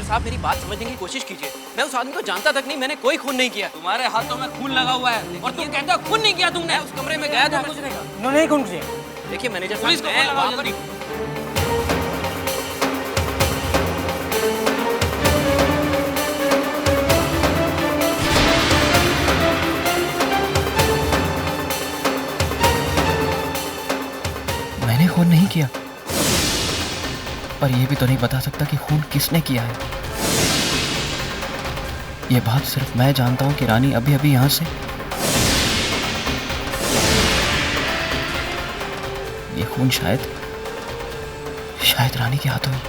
साहब मेरी बात समझने की कोशिश कीजिए। मैं उस आदमी को जानता तक नहीं, मैंने कोई खून नहीं किया। तुम्हारे हाथों में खून लगा हुआ है और तुम कहते हो खून नहीं किया तुमने। उस कमरे में गया था, कुछ नहीं। उन्होंने नहीं खून किया। देखिए मैनेजर पुलिस को फोन लगाओ जल्दी। मैंने खून नहीं किया, पर यह भी तो नहीं बता सकता कि खून किसने किया है। यह बात सिर्फ मैं जानता हूं कि रानी अभी अभी यहां से, ये खून शायद रानी के हाथों ही।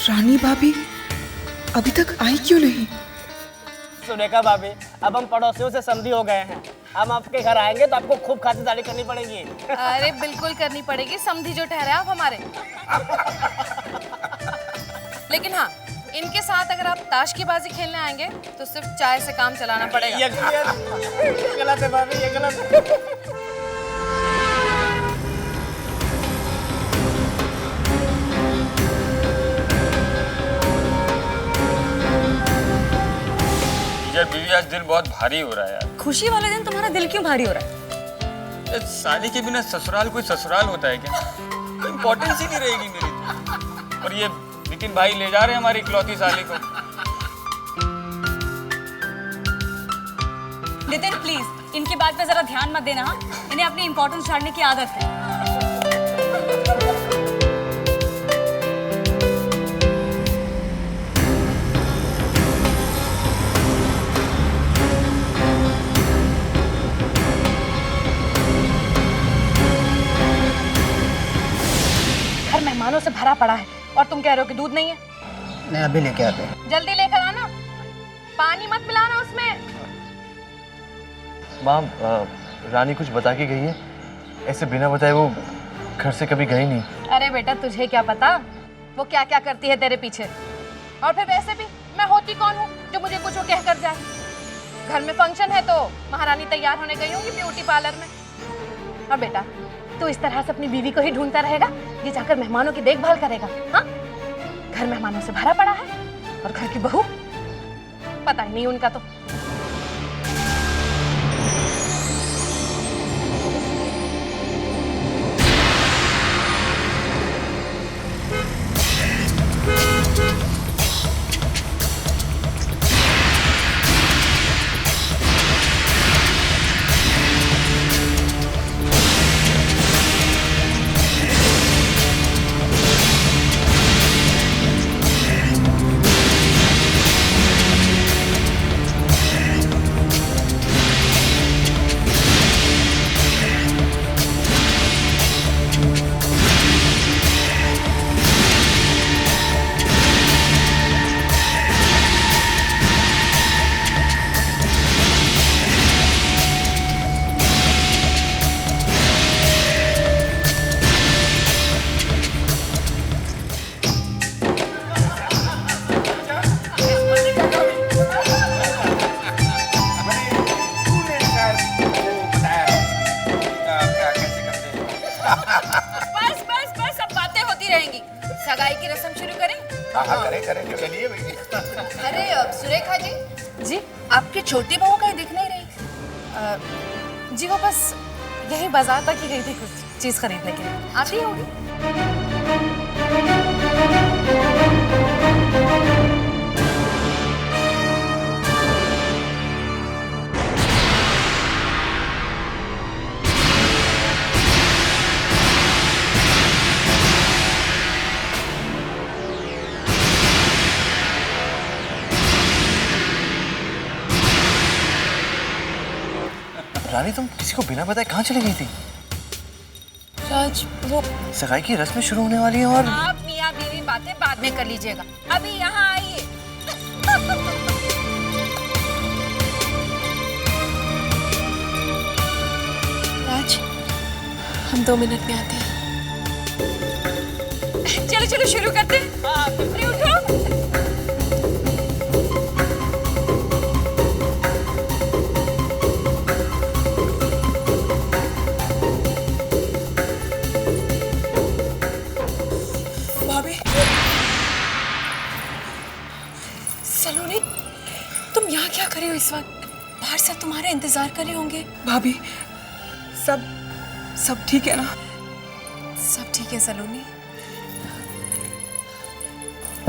रानी भाभी अभी तक आई क्यों नहीं? सुनेका भाभी, अब हम पड़ोसियों से समझी हो गए हैं। हम आपके घर आएंगे तो आपको खूब खातिरदारी करनी पड़ेगी। अरे बिल्कुल करनी पड़ेगी, समझी जो ठहरे आप हमारे। लेकिन हाँ, इनके साथ अगर आप ताश की बाजी खेलने आएंगे तो सिर्फ चाय से काम चलाना पड़ेगा। ये गलत है भाभी, ये गलत है। बीवी आज दिल बहुत भारी हो रहा है यार। खुशी वाले दिन तुम्हारा दिल क्यों भारी हो रहा है? साली के बिना ससुराल कोई ससुराल होता है क्या? इम्पोर्टेंस ही नहीं रहेगी मेरी। और ये नितिन भाई ले जा रहे हैं हमारी इकलौती साली को। नितिन प्लीज इनकी बात पे जरा ध्यान मत देना। हाँ, इन्हें अपनी इम्पोर्टेंस छाड़ने की आदत है। मेहमानों से भरा पड़ा है और तुम कह रहे हो कि दूध नहीं है। नहीं, अभी लेके आते हैं। जल्दी लेकर आना, पानी मत मिलाना उसमें। माँ, रानी कुछ बता के गई है? ऐसे बिना बताए वो घर से कभी गई नहीं। अरे बेटा तुझे क्या पता वो क्या क्या करती है तेरे पीछे। और फिर वैसे भी मैं होती कौन हूँ जो मुझे कुछ वो कह कर जाए। घर में फंक्शन है तो महारानी तैयार होने गई होंगी ब्यूटी पार्लर में। और बेटा तू इस तरह से अपनी बीवी को ही ढूंढता रहेगा, ये जाकर मेहमानों की देखभाल करेगा। हाँ, घर मेहमानों से भरा पड़ा है और घर की बहू पता ही नहीं उनका तो। सगाई की रस्म शुरू करें? हाँ करें चलिए भैया। अरे सुरेखा जी आपकी छोटी बहू कहीं दिख नहीं रही। जी वो बस यही बाजार तक ही गई थी कुछ चीज खरीदने के लिए। आती होगी। रानी तुम किसी को बिना बताए कहाँ चली गई थी? राज वो सगाई की रस्में शुरू होने वाली हैं और आप मियाँ बीवी बातें बाद में कर लीजिएगा, अभी यहाँ आइए। राज हम 2 मिनट में आते हैं। चलो चलो शुरू करते हैं। अरे उठो। भाभी सलोनी तुम यहाँ क्या कर रही हो इस वक्त? बाहर सब तुम्हारा इंतजार कर रहे होंगे। भाभी सब ठीक है ना? सब ठीक है सलोनी।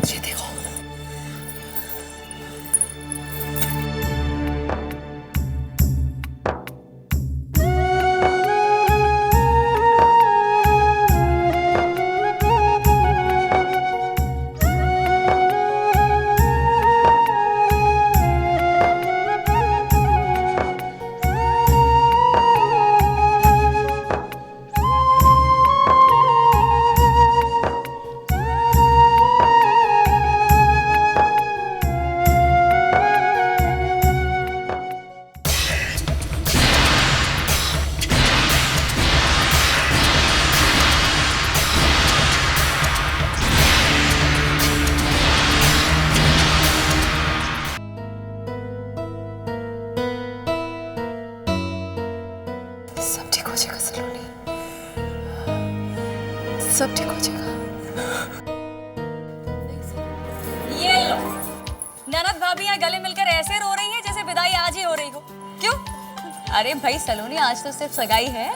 ये देखो सब ठीक हो जाएगा सलोनी, सब ठीक हो जाएगा। ये लो, ननद भाभी यहाँ गले मिलकर ऐसे रो रही है जैसे विदाई आज ही हो रही हो। क्यों? अरे भाई सलोनी, आज तो सिर्फ सगाई है।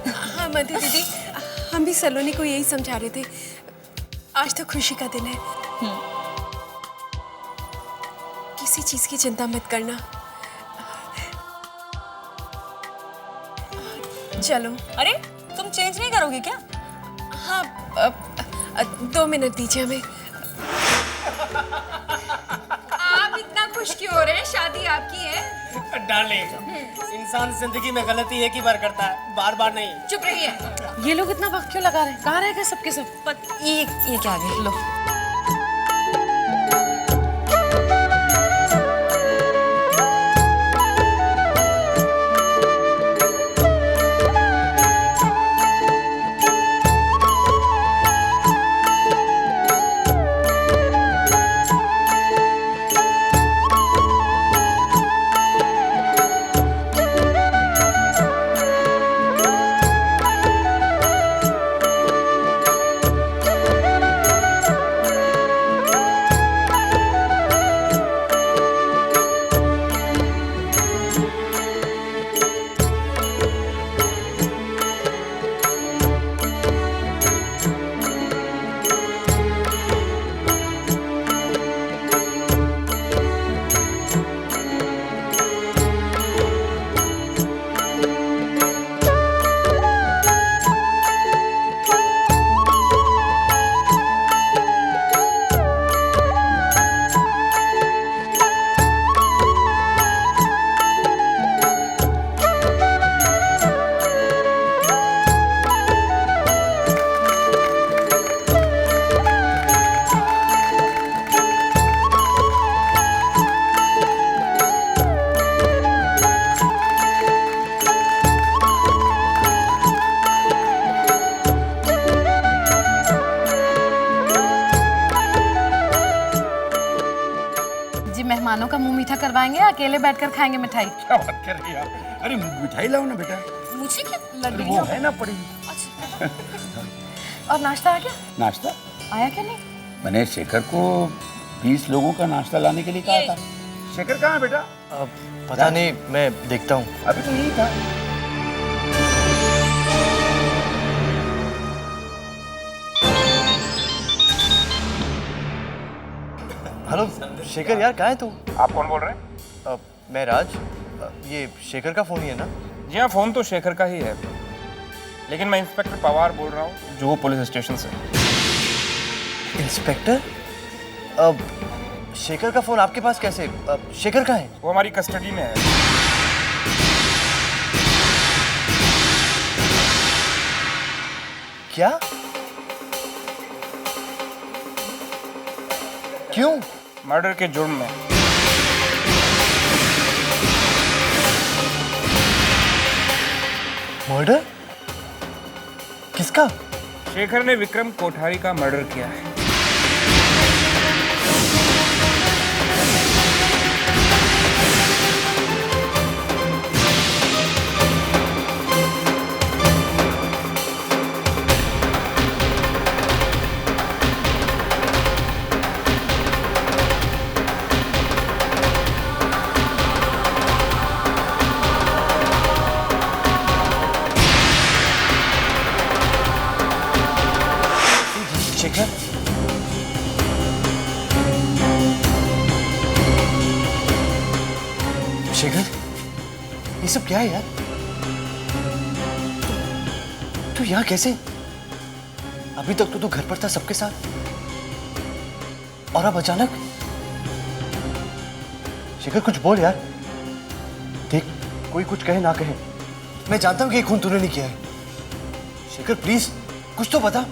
हाँ मधु दीदी, हम भी सलोनी को यही समझा रहे थे, आज तो खुशी का दिन है। किसी चीज की चिंता मत करना। चलो। अरे तुम चेंज नहीं करोगी क्या? हाँ 2 मिनट दीजिए हमें। आप इतना खुश क्यों हो रहे हैं? शादी आपकी है। डार्लिंग, इंसान जिंदगी में गलती एक ही बार करता है, बार बार नहीं। चुप रहिए। ये लोग इतना वक्त क्यों लगा रहे हैं? कहाँ रह गए सबके सब? ये क्या आ गए? लो मेहमानों का मुंह मीठा करवाएंगे, अकेले बैठकर खाएंगे मिठाई। क्या बात कर रही है आप? अरे मिठाई लाओ ना बेटा। मुझे क्या लग रही वो है ना पड़ी। और नाश्ता आ गया? नाश्ता आया क्या नहीं? मैंने शेखर को 20 लोगों का नाश्ता लाने के लिए कहा था। शेखर कहाँ है बेटा? पता नहीं, मैं देखता हूँ। अभी तो यही था। हेलो शेखर यार, कहाँ है तू? आप कौन बोल रहे हैं? मैं राज। ये शेखर का फोन ही है ना? जी हाँ, फोन तो शेखर का ही है, लेकिन मैं इंस्पेक्टर पवार बोल रहा हूँ, जो पुलिस स्टेशन से। इंस्पेक्टर? शेखर का फोन आपके पास कैसे? शेखर कहाँ है? वो हमारी कस्टडी में है। क्या? क्यों? मर्डर के जुर्म में। मर्डर? किसका? शेखर ने विक्रम कोठारी का मर्डर किया है। शेखर? शेखर, ये सब क्या है यार? तू यहाँ कैसे? अभी तक तो तू घर पर था सबके साथ, और अब अचानक? शेखर कुछ बोल यार। देख, कोई कुछ कहे ना कहे, मैं जानता हूँ कि ये खून तूने नहीं किया है। शेखर प्लीज कुछ तो बता।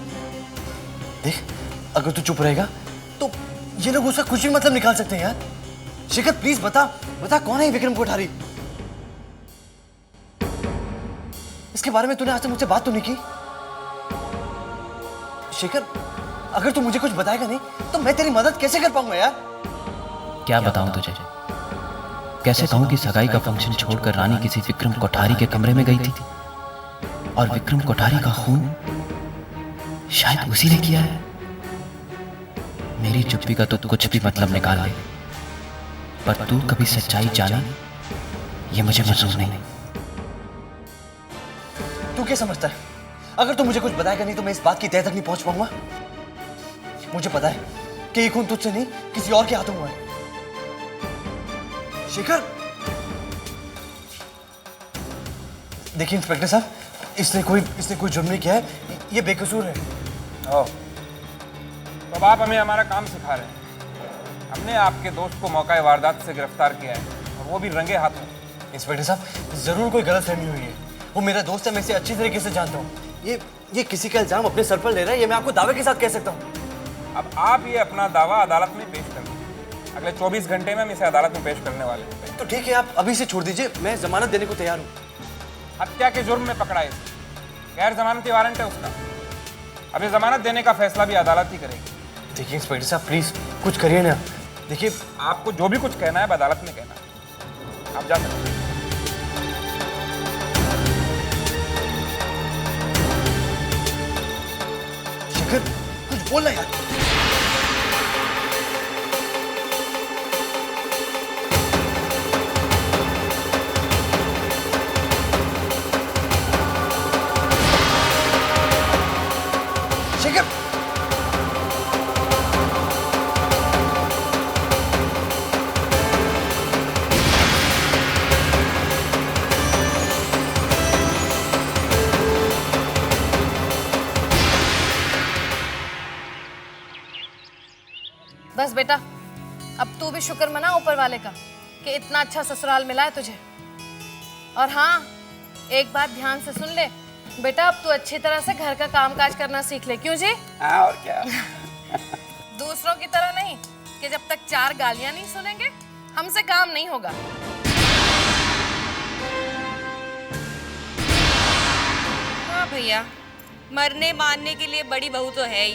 देख, अगर तू चुप रहेगा तो ये लोग उसका कुछ भी मतलब निकाल सकते हैं यार। शेखर प्लीज बता, बता कौन है विक्रम कोठारी? इसके बारे में तूने आज तक मुझसे बात तो नहीं की। शेखर, अगर तू मुझे कुछ बताएगा नहीं तो मैं तेरी मदद कैसे कर पाऊंगा यार? क्या बताऊं तुझे? कैसे कहूं कि सगाई का फंक्शन छोड़कर रानी किसी विक्रम कोठारी के कमरे में गई थी, और विक्रम कोठारी का खून शायद उसी ने किया है। मेरी चुप्पी का तो कुछ भी मतलब निकाल ले, पर तू कभी सच्चाई जाने ये मुझे मंजूर नहीं। तू क्या समझता है? अगर तू मुझे कुछ बताएगा नहीं तो मैं इस बात की तह तक नहीं पहुंच पाऊंगा। मुझे पता है कि ये खून तुझसे नहीं किसी और के हाथों हुआ है। शेखर, देखिए इंस्पेक्टर साहब, इसने कोई जुर्म नहीं किया है, ये बेकसूर है। ओह, तो अब आप हमें हमारा काम सिखा रहे हैं। हमने आपके दोस्त को मौका वारदात से गिरफ्तार किया है, और वो भी रंगे हाथों। इंस्पेक्टर साहब, जरूर कोई गलतफहमी हुई है। वो मेरा दोस्त है, मैं इसे अच्छी तरीके से जानता हूँ। ये किसी का इल्जाम अपने सर पर ले रहा है, ये मैं आपको दावे के साथ कह सकता हूँ। अब आप ये अपना दावा अदालत में पेश कर दीजिए। अगले 24 घंटे में हम इसे अदालत में पेश करने वाले हैं। तो ठीक है, आप अभी से छोड़ दीजिए, मैं जमानत देने को तैयार हूँ। हत्या के जुर्म में पकड़ा है, गैर जमानती वारंट है उसका। अभी जमानत देने का फैसला भी अदालत ही करेगी। देखिए इंस्पेक्टर साहब, प्लीज कुछ करिए ना। देखिए, आपको जो भी कुछ कहना है अब अदालत में कहना है। आप जा सकते हैं। शेखर कुछ बोलना यार। शेखर, बस बेटा, अब तू भी शुक्र मना ऊपर वाले का कि इतना अच्छा ससुराल मिला है तुझे। और हाँ, एक बात ध्यान से सुन ले बेटा, अब तू अच्छी तरह से घर का कामकाज करना सीख ले। क्यों जी? हाँ, और क्या। दूसरों की तरह नहीं कि जब तक 4 गालियां नहीं सुनेंगे हमसे काम नहीं होगा। हाँ भैया, मरने मारने के लिए बड़ी बहू तो है ही।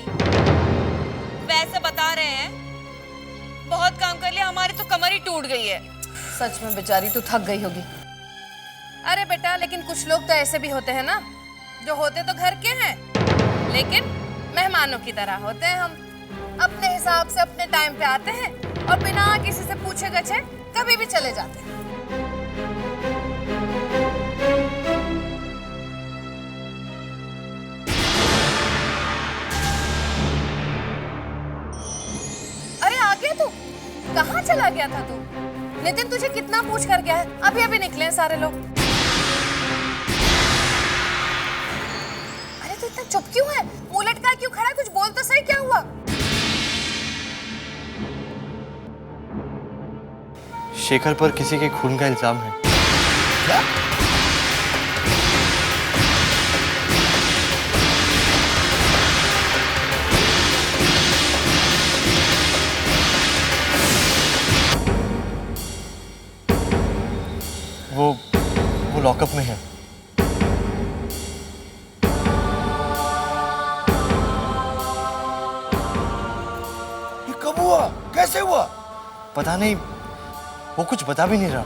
वैसे बता रहे हैं, बहुत काम कर लिया, हमारी तो कमर ही टूट गई है। सच में बेचारी तू थक गई होगी। अरे बेटा, लेकिन कुछ लोग तो ऐसे भी होते हैं ना, जो होते तो घर के हैं लेकिन मेहमानों की तरह होते हैं। हम अपने हिसाब से अपने टाइम पे आते हैं और बिना किसी से पूछे गछे कभी भी चले जाते हैं। अरे आ गया तू? कहाँ चला गया था तू? नितिन तुझे कितना पूछ कर गया है, अभी अभी निकले हैं सारे लोग। अरे तू इतना चुप क्यों है? मुंह लटका क्यों खड़ा है? कुछ बोल तो सही, क्या हुआ? शेखर पर किसी के खून का इल्जाम है। अरे कैसे हुआ? पता नहीं, वो कुछ बता भी नहीं रहा।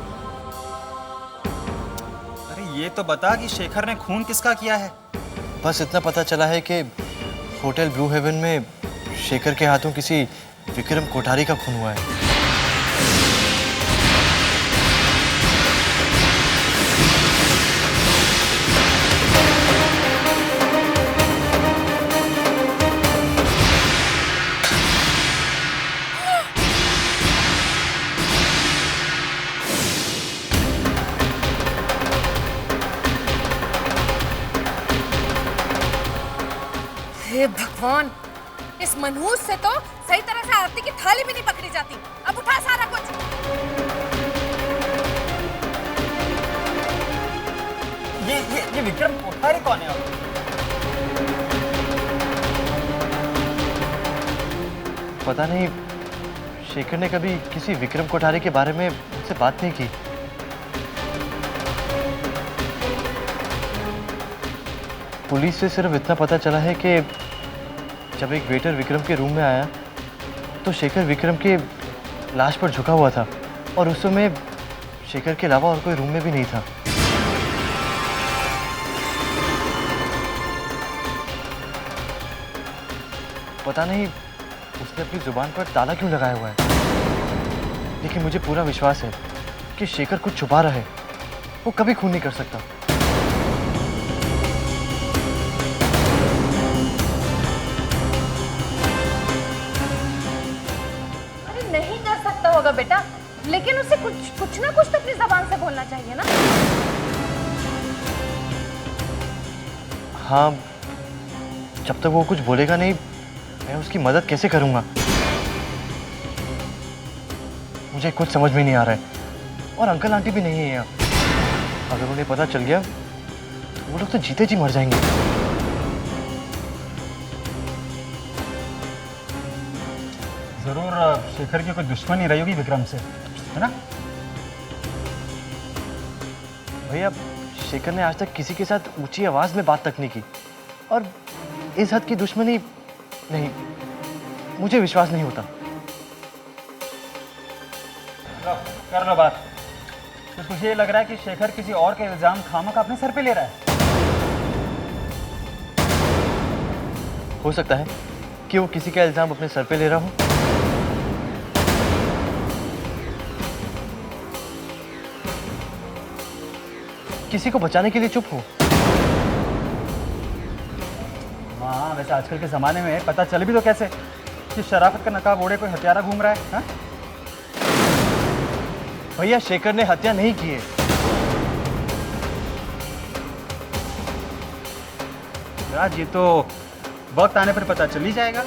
अरे ये तो बता कि शेखर ने खून किसका किया है? बस इतना पता चला है कि होटल ब्लू हेवन में शेखर के हाथों किसी विक्रम कोठारी का खून हुआ है। हे भगवान, इस मनहूस से तो सही तरह से आरती की थाली भी नहीं पकड़ी जाती। अब उठा सारा कुछ। ये विक्रम कोठारी कौन है? पता नहीं, शेखर ने कभी किसी विक्रम कोठारी के बारे में मुझसे बात नहीं की। पुलिस से सिर्फ इतना पता चला है कि जब एक वेटर विक्रम के रूम में आया तो शेखर विक्रम के लाश पर झुका हुआ था और उस समय शेखर के अलावा और कोई रूम में भी नहीं था। पता नहीं उसने अपनी जुबान पर ताला क्यों लगाया हुआ है, लेकिन मुझे पूरा विश्वास है कि शेखर कुछ छुपा रहा है। वो कभी खून नहीं कर सकता। अरे नहीं कर सकता होगा बेटा, लेकिन उसे कुछ ना कुछ तो अपनी जबान से बोलना चाहिए ना। हाँ, जब तक वो कुछ बोलेगा नहीं, मैं उसकी मदद कैसे करूंगा? मुझे कुछ समझ में नहीं आ रहा है। और अंकल आंटी भी नहीं है यहाँ। अगर उन्हें पता चल गया तो वो लोग तो जीते जी मर जाएंगे। जरूर शेखर की कोई दुश्मनी रही होगी विक्रम से, है ना? भैया, शेखर ने आज तक किसी के साथ ऊंची आवाज में बात तक नहीं की, और इस हद की दुश्मनी नहीं, मुझे विश्वास नहीं होता। कर लो बात। तो तुझे ये लग रहा है कि शेखर किसी और के इल्जाम खामखा अपने सर पे ले रहा है? हो सकता है कि वो किसी का इल्जाम अपने सर पे ले रहा हो। किसी को बचाने के लिए चुप हो। हाँ, वैसे आजकल के ज़माने में पता चले भी तो कैसे कि शराफत का नकाब ओढ़े कोई हत्यारा घूम रहा है? हा? भैया, शेखर ने हत्या नहीं की है। राज, ये तो वक्त आने पर पता चल ही जाएगा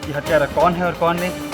कि हत्यारा कौन है और कौन नहीं।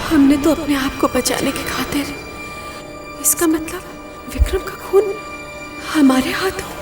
हमने तो अपने आप को बचाने की खातिर, इसका मतलब विक्रम का खून हमारे हाथों।